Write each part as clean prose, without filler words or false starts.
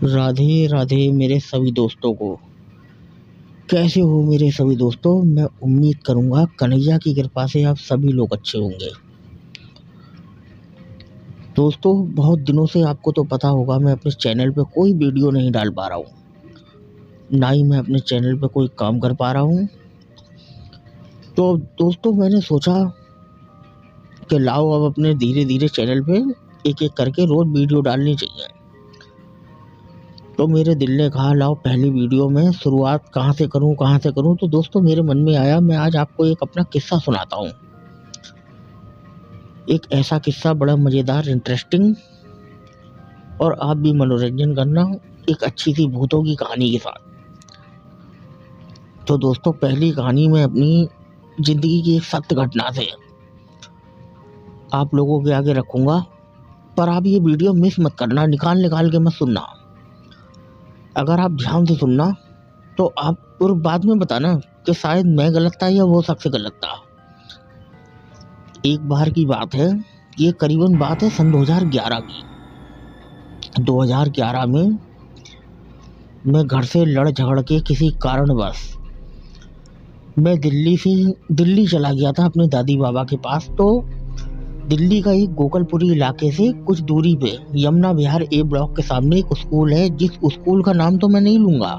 राधे राधे मेरे सभी दोस्तों को। कैसे हो मेरे सभी दोस्तों? मैं उम्मीद करूंगा कन्हैया की कृपा से आप सभी लोग अच्छे होंगे। दोस्तों, बहुत दिनों से आपको तो पता होगा मैं अपने चैनल पे कोई वीडियो नहीं डाल पा रहा हूँ, ना ही मैं अपने चैनल पे कोई काम कर पा रहा हूँ। तो दोस्तों, मैंने सोचा कि लाओ अब अपने धीरे धीरे चैनल पे एक एक करके रोज़ वीडियो डालनी चाहिए। तो मेरे दिल ने कहा लाओ पहली वीडियो में शुरुआत कहाँ से करूँ। तो दोस्तों, मेरे मन में आया मैं आज आपको एक अपना किस्सा सुनाता हूँ। एक ऐसा किस्सा बड़ा मज़ेदार, इंटरेस्टिंग, और आप भी मनोरंजन करना, एक अच्छी सी भूतों की कहानी के साथ। तो दोस्तों, पहली कहानी मैं अपनी ज़िंदगी की एक सत्य घटना से आप लोगों के आगे रखूँगा, पर आप ये वीडियो मिस मत करना, निकाल निकाल के मत सुनना। अगर आप ध्यान से सुनना तो आप और बाद में बताना कि शायद मैं गलत था या वो शख्स गलत था। एक बार की बात है, ये करीबन बात है सन 2011 की। 2011 में मैं घर से लड़ झगड़ के किसी कारणवश मैं दिल्ली चला गया था अपने दादी बाबा के पास। तो दिल्ली का एक गोकलपुरी इलाके से कुछ दूरी पे यमुना विहार ए ब्लॉक के सामने एक स्कूल है, जिस स्कूल का नाम तो मैं नहीं लूँगा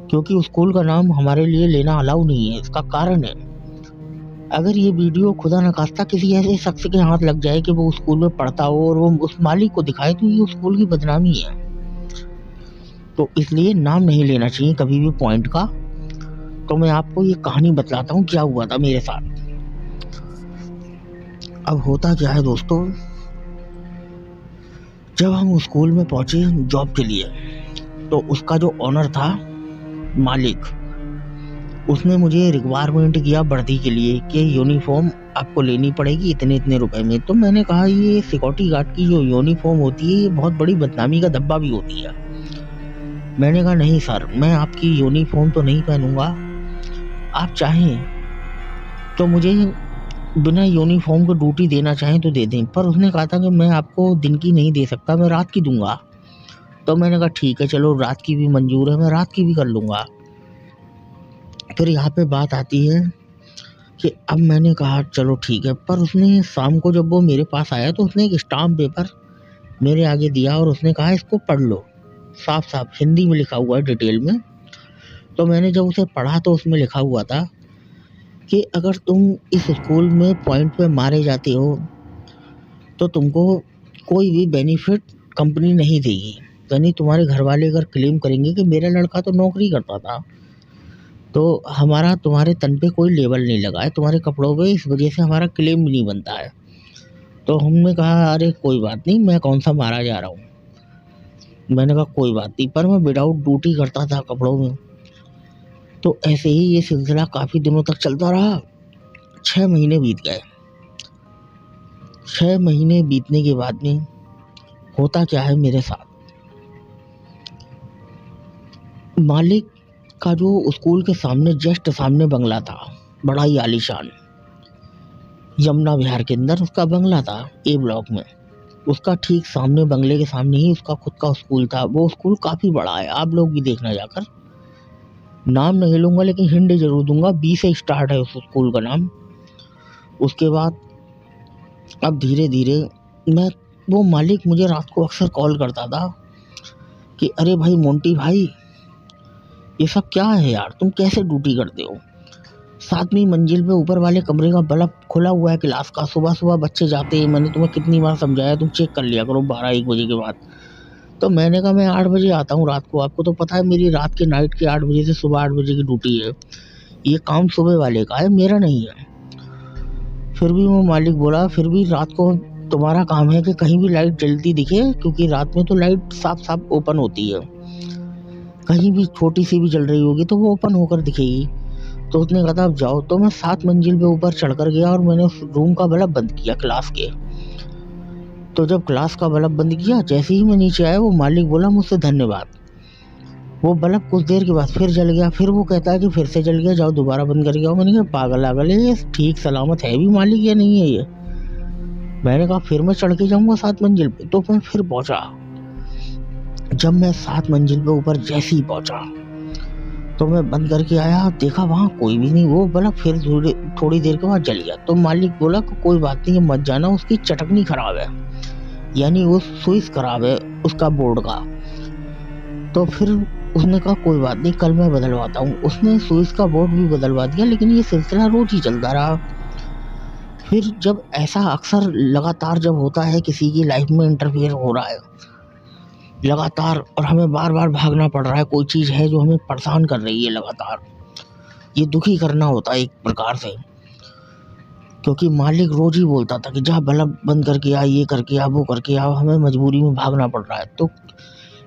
क्योंकि उस स्कूल का नाम हमारे लिए लेना अलाउ नहीं है। इसका कारण है, अगर ये वीडियो खुदा न खास्ता किसी ऐसे शख्स के हाथ लग जाए कि वो उस स्कूल में पढ़ता हो और वो उस मालिक को दिखाए, तो ये उस स्कूल की बदनामी है। तो इसलिए नाम नहीं लेना चाहिए कभी भी पॉइंट का। तो मैं आपको ये कहानी बतलाता हूँ क्या हुआ था मेरे साथ। अब होता क्या है दोस्तों, जब हम उस स्कूल में पहुंचे जॉब के लिए, तो उसका जो ऑनर था, मालिक, उसने मुझे रिक्वायरमेंट किया वर्दी के लिए कि यूनिफॉर्म आपको लेनी पड़ेगी इतने इतने रुपए में। तो मैंने कहा ये सिक्योरिटी गार्ड की जो यूनिफॉर्म होती है ये बहुत बड़ी बदनामी का धब्बा भी होती है। मैंने कहा नहीं सर, मैं आपकी यूनिफॉर्म तो नहीं पहनूंगा, आप चाहें तो मुझे बिना यूनिफॉर्म को ड्यूटी देना चाहें तो दे दें। पर उसने कहा था कि मैं आपको दिन की नहीं दे सकता, मैं रात की दूंगा। तो मैंने कहा ठीक है, चलो रात की भी मंजूर है, मैं रात की भी कर लूँगा। फिर यहाँ पे बात आती है कि अब मैंने कहा चलो ठीक है, पर उसने शाम को जब वो मेरे पास आया तो उसने एक स्टाम्प पेपर मेरे आगे दिया और उसने कहा इसको पढ़ लो, साफ साफ हिंदी में लिखा हुआ है डिटेल में। तो मैंने जब उसे पढ़ा तो उसमें लिखा हुआ था कि अगर तुम इस स्कूल में पॉइंट पे मारे जाते हो तो तुमको कोई भी बेनिफिट कंपनी नहीं देगी। यानी तुम्हारे घर वाले अगर क्लेम करेंगे कि मेरा लड़का तो नौकरी करता था तो हमारा तुम्हारे तन पे कोई लेबल नहीं लगा है, तुम्हारे कपड़ों पे, इस वजह से हमारा क्लेम भी नहीं बनता है। तो हमने कहा अरे कोई बात नहीं, मैं कौन सा मारा जा रहा हूँ। मैंने कहा कोई बात नहीं, पर मैं विदाउट ड्यूटी करता था कपड़ों में। तो ऐसे ही ये सिलसिला काफ़ी दिनों तक चलता रहा। 6 महीने बीत गए। 6 महीने बीतने के बाद में होता क्या है मेरे साथ, मालिक का जो स्कूल के सामने जस्ट सामने बंगला था, बड़ा ही आलीशान, यमुना विहार के अंदर उसका बंगला था ए ब्लॉक में। उसका ठीक सामने, बंगले के सामने ही उसका खुद का स्कूल था। वो स्कूल काफ़ी बड़ा है, आप लोग भी देखना जाकर। नाम नहीं लूँगा लेकिन हिंट जरूर दूंगा, बी से स्टार्ट है उस स्कूल का नाम। उसके बाद अब धीरे धीरे वो मालिक मुझे रात को अक्सर कॉल करता था कि अरे भाई मोंटी भाई, ये सब क्या है यार, तुम कैसे ड्यूटी करते हो? 7वीं मंजिल पे ऊपर वाले कमरे का बल्ब खुला हुआ है क्लास का, सुबह सुबह बच्चे जाते हैं, मैंने तुम्हें कितनी बार समझाया, तुम चेक कर लिया करो 12-1 बजे के बाद। तो मैंने कहा मैं 8 बजे आता हूँ रात को, आपको तो पता है मेरी रात के नाइट के 8 बजे से सुबह 8 बजे की ड्यूटी है, ये काम सुबह वाले का है, मेरा नहीं है। फिर भी वो मालिक बोला फिर भी रात को तुम्हारा काम है कि कहीं भी लाइट जलती दिखे, क्योंकि रात में तो लाइट साफ साफ ओपन होती है, कहीं भी छोटी सी भी जल रही होगी तो वो ओपन होकर दिखेगी। तो उसने कहा था अब जाओ। तो मैं 7 मंजिल पे ऊपर चढ़कर गया और मैंने उस रूम का बल्ब बंद किया क्लास के। तो जब क्लास का बल्ब बंद किया, जैसे ही मैं नीचे आया, वो मालिक बोला मुझसे धन्यवाद। वो बल्ब कुछ देर के बाद फिर जल गया, फिर वो कहता है कि फिर से जल गया, जाओ दोबारा बंद कर गया। मैंने कहा पागल आगल है ये, ठीक सलामत है भी मालिक या नहीं है ये? मैंने कहा फिर मैं चढ़ के जाऊँगा 7 मंजिल पे। तो मैं फिर पहुँचा, जब मैं 7 मंजिल पे ऊपर जैसे ही पहुंचा तो मैं बंद करके आया, देखा वहाँ कोई भी नहीं, वो बल्ब फिर थोड़ी देर के बाद जल गया। तो मालिक बोला कि कोई बात नहीं, मत जाना, उसकी चटकनी खराब है, यानी वो स्विच खराब है उसका बोर्ड का। तो फिर उसने कहा कोई बात नहीं, कल मैं बदलवाता हूँ। उसने स्विच का बोर्ड भी बदलवा दिया, लेकिन ये सिलसिला रोज ही चलता रहा। फिर जब ऐसा अक्सर लगातार जब होता है, किसी की लाइफ में इंटरफेयर हो रहा है लगातार, और हमें बार बार भागना पड़ रहा है, कोई चीज़ है जो हमें परेशान कर रही है लगातार, ये दुखी करना होता है एक प्रकार से। क्योंकि मालिक रोज ही बोलता था कि जा बल्ब बंद करके आ, ये करके आ, वो करके आ, हमें मजबूरी में भागना पड़ रहा है। तो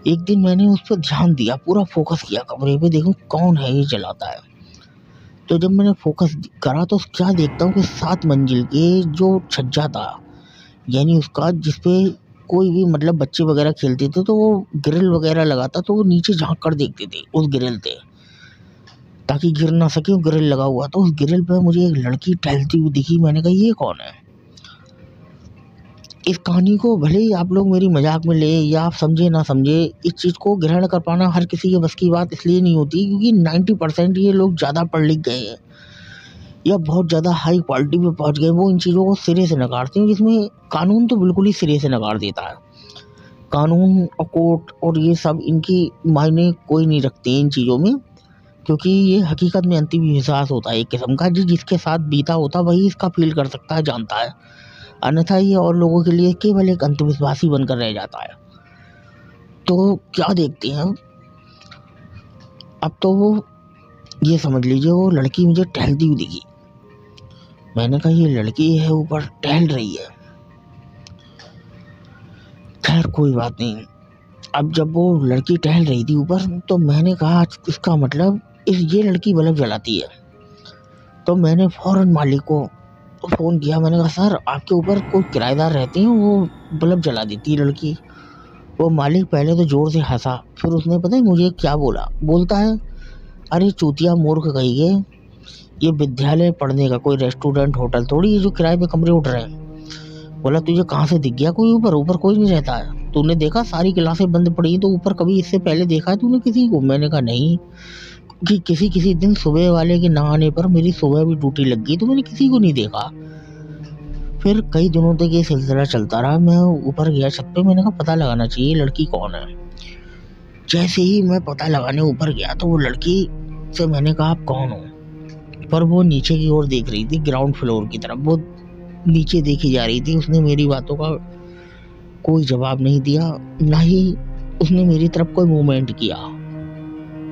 एक दिन मैंने उस पर ध्यान दिया, पूरा फोकस किया कमरे पे, देखूं कौन है ये जलाता है। तो जब मैंने फोकस करा तो क्या देखता हूँ कि 7 मंजिल के जो छज्जा था, यानी उसका जिसपे कोई भी मतलब बच्चे वगैरह खेलते थे, तो वो ग्रिल वगैरह लगाता, तो वो नीचे झांक कर देखते थे उस ग्रिल पे, ताकि गिर ना सके, वो ग्रिल लगा हुआ। तो उस ग्रिल पे मुझे एक लड़की टहलती हुई दिखी। मैंने कहा ये कौन है। इस कहानी को भले ही आप लोग मेरी मजाक में ले या आप समझे ना समझे, इस चीज़ को ग्रहण कर पाना हर किसी के बस की बात इसलिए नहीं होती क्योंकि 90% ये लोग ज़्यादा पढ़ लिख गए हैं या बहुत ज़्यादा हाई क्वालिटी पे पहुंच गए। वो इन चीज़ों को सिरे से नकारते हैं, जिसमें कानून तो बिल्कुल ही सिरे से नकार देता है। कानून और कोर्ट और ये सब इनकी मायने कोई नहीं रखते इन चीज़ों में, क्योंकि ये हकीकत में अंधविश्वास होता है एक किस्म का। जिसके साथ बीता होता वही इसका फील कर सकता है, जानता है, अन्यथा ये और लोगों के लिए केवल एक अंधविश्वासी बनकर रह जाता है। तो क्या देखते हैं अब तो वो, ये समझ लीजिए वो लड़की मुझे टहलती हुई दिखी। मैंने कहा ये लड़की है ऊपर टहल रही है। खैर कोई बात नहीं। अब जब वो लड़की टहल रही थी ऊपर, तो मैंने कहा इसका मतलब ये लड़की बल्ब जलाती है। तो मैंने फौरन मालिक को फ़ोन किया। मैंने कहा सर आपके ऊपर कोई किराएदार रहते हैं, वो बल्ब जला देती है लड़की। वो मालिक पहले तो ज़ोर से हंसा, फिर उसने पता है मुझे क्या बोला। बोलता है अरे चूतिया मूर्ख कही है, ये विद्यालय पढ़ने का कोई रेस्टोरेंट होटल थोड़ी है जो किराए पे कमरे उठ रहे हैं। बोला तुझे कहाँ से दिख गया कोई ऊपर? ऊपर कोई नहीं रहता है। तूने देखा सारी क्लासें बंद पड़ी हैं, तो ऊपर कभी इससे पहले देखा है तूने किसी को? मैंने कहा नहीं, कि किसी दिन सुबह वाले के ना आने पर मेरी सुबह भी ड्यूटी लग गई, तो मैंने किसी को नहीं देखा। फिर कई दिनों तक ये सिलसिला चलता रहा। मैं ऊपर गया छत पे, मैंने कहा पता लगाना चाहिए लड़की कौन है। जैसे ही मैं पता लगाने ऊपर गया तो वो लड़की से मैंने कहा आप कौन हो, पर वो नीचे की ओर देख रही थी, ग्राउंड फ्लोर की तरफ वो नीचे देखी जा रही थी। उसने मेरी बातों का कोई जवाब नहीं दिया, ना ही उसने मेरी तरफ कोई मूवमेंट किया।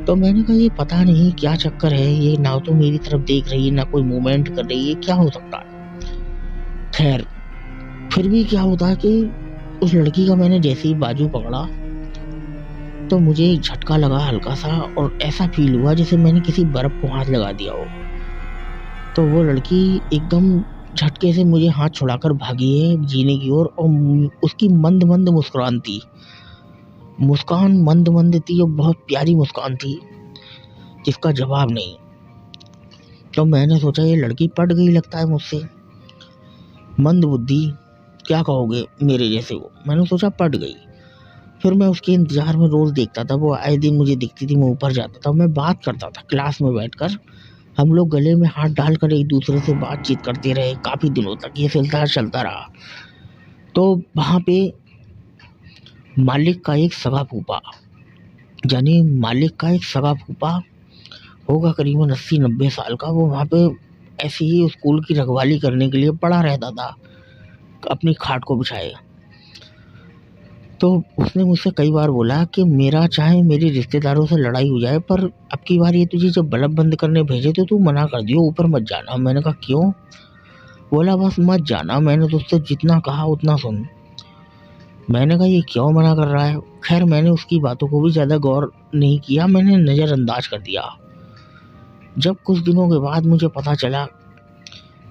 तो मैंने कहा ये पता नहीं क्या चक्कर है, ये ना तो मेरी तरफ देख रही है ना कोई मूवमेंट कर रही है, क्या हो सकता है। खैर फिर भी क्या होता है कि उस लड़की का मैंने जैसे ही बाजू पकड़ा तो मुझे एक झटका लगा हल्का सा, और ऐसा फील हुआ जैसे मैंने किसी बर्फ को हाथ लगा दिया हो। तो वो लड़की एकदम झटके से मुझे हाथ छुड़ाकर भागी है जीने की ओर, और उसकी मंद मंद मुस्कुरान थी, मुस्कान मंद मंद थी और बहुत प्यारी मुस्कान थी जिसका जवाब नहीं। तो मैंने सोचा ये लड़की पट गई लगता है मुझसे, मंद बुद्धि क्या कहोगे मेरे जैसे को। मैंने सोचा पट गई। फिर मैं उसके इंतजार में रोज देखता था, वो आए दिन मुझे दिखती थी, मैं ऊपर जाता था, मैं बात करता था क्लास में बैठकर। हम लोग गले में हाथ डालकर एक दूसरे से बातचीत करते रहे काफ़ी दिनों तक, ये सिलसिला चलता रहा। तो वहाँ पे मालिक का एक सगा फूफा, यानी मालिक का एक सगा फूफा होगा करीबन 80-90 साल का, वो वहाँ पे ऐसे ही स्कूल की रखवाली करने के लिए पड़ा रहता था अपनी खाट को बिछाए। तो उसने मुझसे कई बार बोला कि मेरा चाहे मेरे रिश्तेदारों से लड़ाई हो जाए, पर अब की बार ये तुझे जब बल्ब बंद करने भेजे तो तू मना कर दियो, ऊपर मत जाना। मैंने कहा क्यों? बोला बस मत जाना, मैंने तुझसे जितना कहा उतना सुन। मैंने कहा ये क्यों मना कर रहा है? खैर मैंने उसकी बातों को भी ज़्यादा गौर नहीं किया, मैंने नज़रअंदाज कर दिया। जब कुछ दिनों के बाद मुझे पता चला,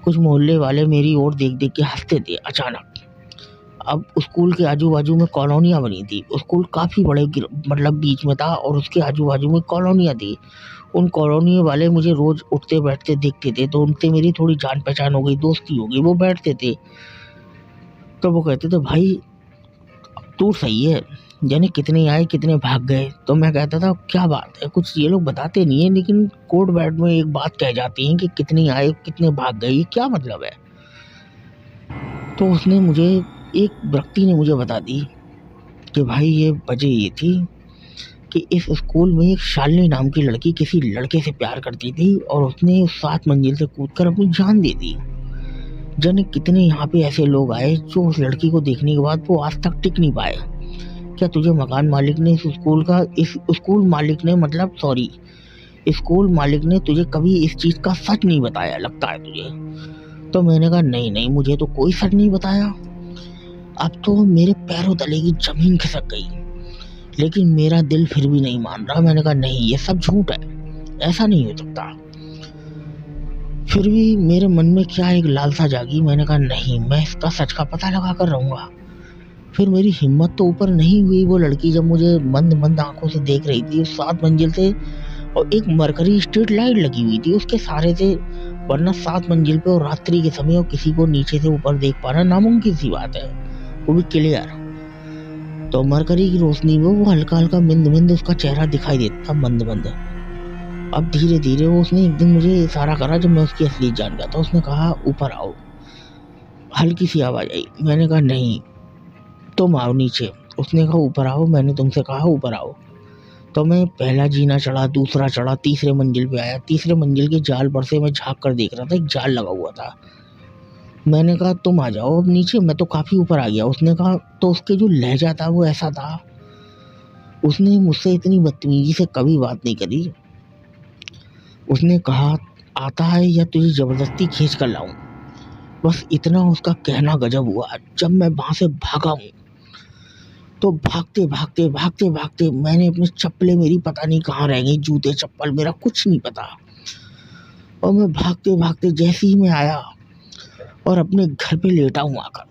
कुछ मोहल्ले वाले मेरी ओर देख देख के हंसते थे अचानक। अब स्कूल के आजू बाजू में कॉलोनियाँ बनी थी, स्कूल काफ़ी बड़े मतलब बीच में था, और उसके आजू बाजू में कॉलोनियाँ थी। उन कॉलोनी वाले मुझे रोज़ उठते बैठते देखते थे, तो उनसे मेरी थोड़ी जान पहचान हो गई, दोस्ती हो गई। वो बैठते थे तो वो कहते थे भाई तू सही है, यानी कितने आए कितने भाग गए। तो मैं कहता था क्या बात है, कुछ ये लोग बताते नहीं है, लेकिन कोर्ट बैठ में एक बात कह जाती है कि कितने आए कितने भाग गए, ये क्या मतलब है। तो उसने मुझे, एक व्यक्ति ने मुझे बता दी कि भाई ये वजह ये थी कि इस स्कूल में एक शालिनी नाम की लड़की किसी लड़के से प्यार करती थी और उसने उस 7 मंजिल से कूदकर अपनी जान दे दी। जाने कितने यहाँ पे ऐसे लोग आए जो उस लड़की को देखने के बाद वो आज तक टिक नहीं पाए। क्या तुझे मकान मालिक ने इस स्कूल मालिक ने मतलब सॉरी स्कूल मालिक ने तुझे कभी इस चीज़ का सच नहीं बताया लगता है तुझे? तो मैंने कहा नहीं नहीं, मुझे तो कोई सच नहीं बताया। अब तो मेरे पैरों तले की जमीन खिसक गई, लेकिन मेरा दिल फिर भी नहीं मान रहा। मैंने कहा नहीं, ये सब झूठ है, ऐसा नहीं हो सकता। फिर भी मेरे मन में क्या एक लालसा जागी। मैंने कहा नहीं, मैं इसका सच का पता लगा कर रहूँगा। फिर मेरी हिम्मत तो ऊपर नहीं हुई। वो लड़की जब मुझे मंद मंद आंखों से देख रही थी 7 मंजिल से, और एक मरकरी स्ट्रीट लाइट लगी हुई थी उसके सहारे से, वरना 7 मंजिल पे और रात्रि के समय और किसी को नीचे से ऊपर देख पाना नामुमकिन सी बात है, वो भी क्लियर। तो मरकरी की रोशनी में वो हल्का हल्का मंद मंद उसका चेहरा दिखाई देता, मंद मंद। अब धीरे धीरे वो उसने एक दिन मुझे इशारा करा जब मैं उसकी असलियत जान गया था। उसने कहा ऊपर आओ। हल्की सी आवाज आई। मैंने कहा नहीं, तुम आओ नीचे। उसने कहा ऊपर आओ। मैंने तुमसे कहा ऊपर आओ। तो मैं पहला जीना चढ़ा, दूसरा चढ़ा, तीसरे मंजिल पे आया। तीसरे मंजिल के जाल पर से मैं झाँक कर देख रहा था, एक जाल लगा हुआ था। मैंने कहा तुम आ जाओ अब नीचे, मैं तो काफ़ी ऊपर आ गया। उसने कहा, तो उसके जो लहजा था वो ऐसा था, उसने मुझसे इतनी बदतमीजी से कभी बात नहीं करी। उसने कहा आता है या तुझे ज़बरदस्ती खींच कर लाऊं? बस इतना उसका कहना गजब हुआ। जब मैं वहाँ से भागा हूँ तो भागते भागते भागते भागते मैंने अपनी चप्पलें मेरी पता नहीं कहाँ रह गई, जूते चप्पल मेरा कुछ नहीं पता। और मैं भागते भागते जैसे ही मैं आया और अपने घर पे लेटा हूँ आकर,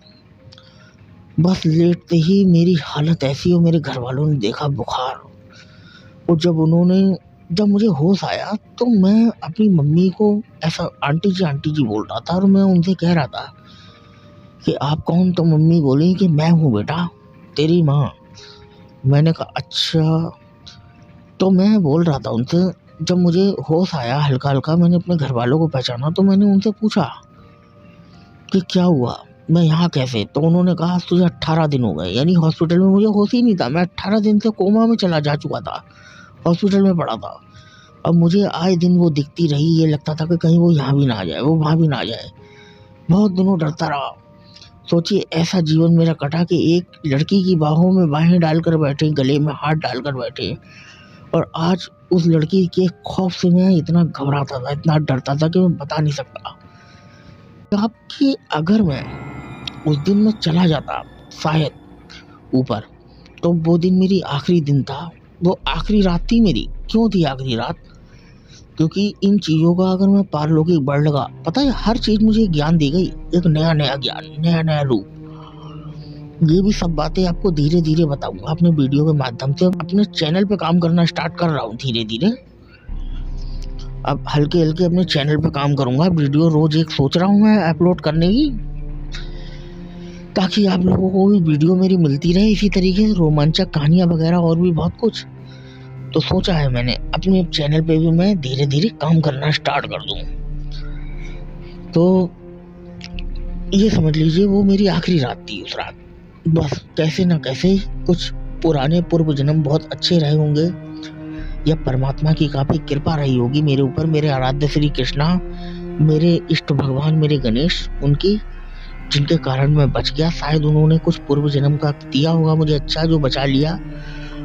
बस लेटते ही मेरी हालत ऐसी, और मेरे घर वालों ने देखा बुखार। और जब मुझे होश आया तो मैं अपनी मम्मी को ऐसा आंटी जी बोल रहा था, और मैं उनसे कह रहा था कि आप कौन? तो मम्मी बोली कि मैं हूँ बेटा, तेरी माँ। मैंने कहा अच्छा। तो मैं बोल रहा था उनसे, जब मुझे होश आया हल्का हल्का, मैंने अपने घर वालों को पहचाना, तो मैंने उनसे पूछा कि क्या हुआ, मैं यहाँ कैसे? तो उन्होंने कहा तुझे 18 दिन हो गए, यानी हॉस्पिटल में मुझे होश ही नहीं था। मैं 18 दिन से कोमा में चला जा चुका था, हॉस्पिटल में पड़ा था। अब मुझे आए दिन वो दिखती रही, ये लगता था कि कहीं वो यहाँ भी ना आ जाए, वो वहाँ भी ना आ जाए। बहुत दिनों डरता रहा। सोचिए ऐसा जीवन मेरा कटा कि एक लड़की की बाहों में बाहें डालकर बैठे, गले में हाथ डालकर बैठे, और आज उस लड़की के खौफ से मैं इतना घबराता था, इतना डरता था कि मैं बता नहीं सकता। कि अगर मैं उस दिन में चला जाता शायद ऊपर, तो वो दिन मेरी आखिरी दिन था, वो आखिरी रात थी मेरी। क्यों थी आखिरी रात? क्योंकि इन चीज़ों का अगर मैं पारलौकिक बढ़ लगा, पता है हर चीज़ मुझे ज्ञान दी गई, एक नया नया ज्ञान, नया नया रूप। ये भी सब बातें आपको धीरे धीरे बताऊंगा अपने वीडियो के माध्यम से। अपने चैनल पे काम करना स्टार्ट कर रहा हूँ धीरे धीरे। अब हल्के हल्के अपने चैनल पे काम करूंगा, वीडियो रोज एक सोच रहा हूँ मैं अपलोड करने की, ताकि आप लोगों को भी वीडियो मेरी मिलती रहे इसी तरीके से, रोमांचक कहानियाँ वगैरह और भी बहुत कुछ। तो सोचा है मैंने अपने चैनल पे भी मैं धीरे धीरे काम करना स्टार्ट कर दूँ। तो ये समझ लीजिए वो मेरी आखिरी रात थी। उस रात बस कैसे ना कैसे कुछ पुराने पूर्व जन्म बहुत अच्छे रहे होंगे, या परमात्मा की काफ़ी कृपा रही होगी मेरे ऊपर, मेरे आराध्य श्री कृष्णा, मेरे इष्ट भगवान, मेरे गणेश, उनकी, जिनके कारण मैं बच गया। शायद उन्होंने कुछ पूर्व जन्म का दिया होगा मुझे अच्छा, जो बचा लिया।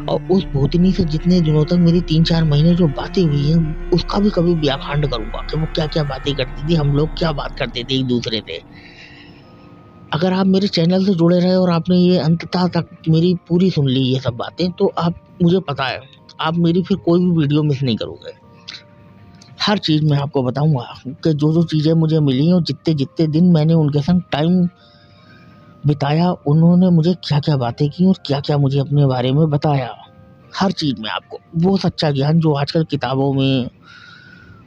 और उस भूतनी से जितने दिनों तक मेरी 3-4 महीने जो बातें हुई हैं, उसका भी कभी व्याख्यान करूंगा कि वो क्या क्या बातें करती थी, हम लोग क्या बात करते थे एक दूसरे से। अगर आप मेरे चैनल से जुड़े रहे और आपने ये अंततः तक मेरी पूरी सुन ली ये सब बातें, तो आप, मुझे पता है आप मेरी फिर कोई भी वीडियो मिस नहीं करोगे। हर चीज़ मैं आपको बताऊंगा कि जो जो चीज़ें मुझे मिली और जितने जितने दिन मैंने उनके संग टाइम बिताया, उन्होंने मुझे क्या क्या बातें की और क्या क्या मुझे अपने बारे में बताया। हर चीज़ में आपको वो सच्चा ज्ञान जो आजकल किताबों में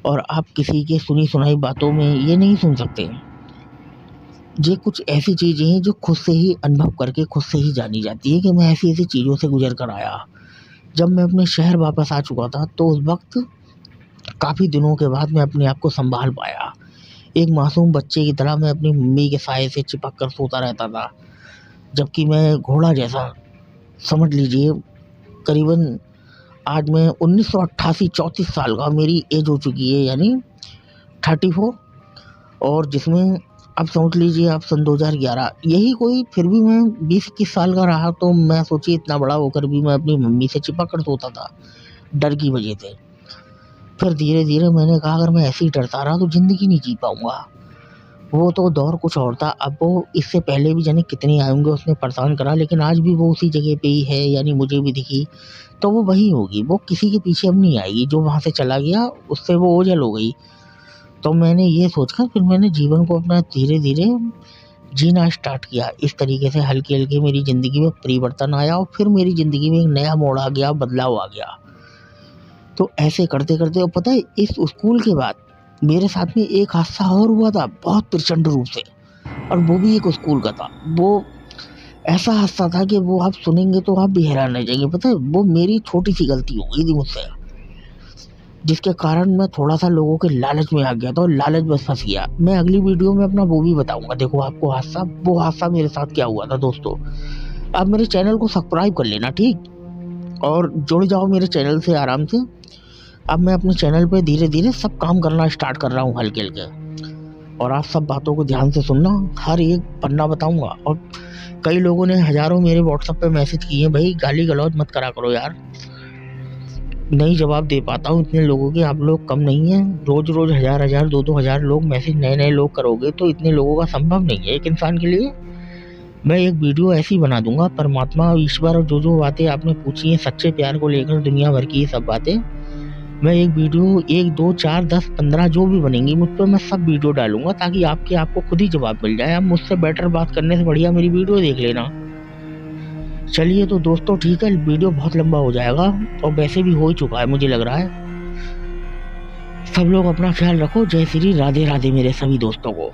और आप किसी के सुनी सुनाई बातों में ये नहीं सुन सकते। ये कुछ ऐसी चीज़ें हैं जो खुद से ही अनुभव करके खुद से ही जानी जाती है कि मैं ऐसी-ऐसी चीज़ों से गुज़र कर आया। जब मैं अपने शहर वापस आ चुका था तो उस वक़्त काफ़ी दिनों के बाद मैं अपने आप को सँभाल पाया। एक मासूम बच्चे की तरह मैं अपनी मम्मी के साये से चिपक कर सोता रहता था। जबकि मैं घोड़ा जैसा, समझ लीजिए, करीबन आज मैं 1988 34 साल का मेरी एज हो चुकी है, यानी 34, और जिसमें अब समझ लीजिए आप सन 2011 यही कोई, फिर भी मैं 20-21 साल का रहा तो मैं सोचिए इतना बड़ा होकर भी मैं अपनी मम्मी से चिपक कर सोता था, डर की वजह से। फिर धीरे-धीरे मैंने कहा अगर मैं ऐसे ही डरता रहा तो ज़िंदगी नहीं जी पाऊँगा। वो तो दौर कुछ और था, अब वो इससे पहले भी जाने कितने आए होंगे उसने परेशान करा, लेकिन आज भी वो उसी जगह पे ही है, यानी मुझे भी दिखी, तो वो वही होगी, वो किसी के पीछे अब नहीं आएगी। जो वहाँ से चला गया उससे वो ओझल हो गई। तो मैंने ये सोचकर फिर मैंने जीवन को अपना धीरे-धीरे जीना स्टार्ट किया। इस तरीके से हल्के-हल्के मेरी ज़िंदगी में परिवर्तन आया और फिर मेरी ज़िंदगी में एक नया मोड़ आ गया, बदलाव आ गया। तो ऐसे करते-करते, और पता है इस स्कूल के बाद मेरे साथ में एक हादसा और हुआ था बहुत प्रचंड रूप से, और वो भी एक स्कूल का था। वो ऐसा हादसा था कि वो आप सुनेंगे तो आप भी हैरान रह जाएंगे। पता है वो मेरी छोटी सी गलती हो गई थी मुझसे, जिसके कारण मैं थोड़ा-सा लोगों के लालच में आ गया था और लालच में फँस गया। मैं अगली वीडियो में अपना वो भी बताऊँगा। देखो आपको वो हादसा मेरे साथ क्या हुआ था दोस्तों। आप मेरे चैनल को सब्सक्राइब कर लेना, ठीक? और जुड़ जाओ मेरे चैनल से आराम से। अब मैं अपने चैनल पे धीरे-धीरे सब काम करना स्टार्ट कर रहा हूँ हल्के-हल्के, और आप सब बातों को ध्यान से सुनना, हर एक पन्ना बताऊँगा। और कई लोगों ने हज़ारों मेरे व्हाट्सएप पे मैसेज किए हैं, भाई गाली-गलौज मत करा करो यार, नहीं जवाब दे पाता हूँ इतने लोगों के, आप लोग कम नहीं हैं। रोज़-रोज़ हज़ार-हज़ार 2-2 हज़ार लोग मैसेज नए-नए लोग करोगे तो इतने लोगों का संभव नहीं है एक इंसान के लिए। मैं एक वीडियो ऐसी बना दूँगा, परमात्मा और ईश्वर और जो-जो बातें आपने पूछी हैं सच्चे प्यार को लेकर, दुनिया भर की ये सब बातें, मैं एक वीडियो 1, 2, 4, 10, 15 जो भी बनेंगी मुझ पे मैं सब वीडियो डालूँगा, ताकि आपको खुद ही जवाब मिल जाए। आप मुझसे बेटर बात करने से बढ़िया मेरी वीडियो देख लेना। चलिए तो दोस्तों ठीक है, वीडियो बहुत लंबा हो जाएगा और वैसे भी हो ही चुका है मुझे लग रहा है। सब लोग अपना ख्याल रखो। जय श्री राधे राधे मेरे सभी दोस्तों को।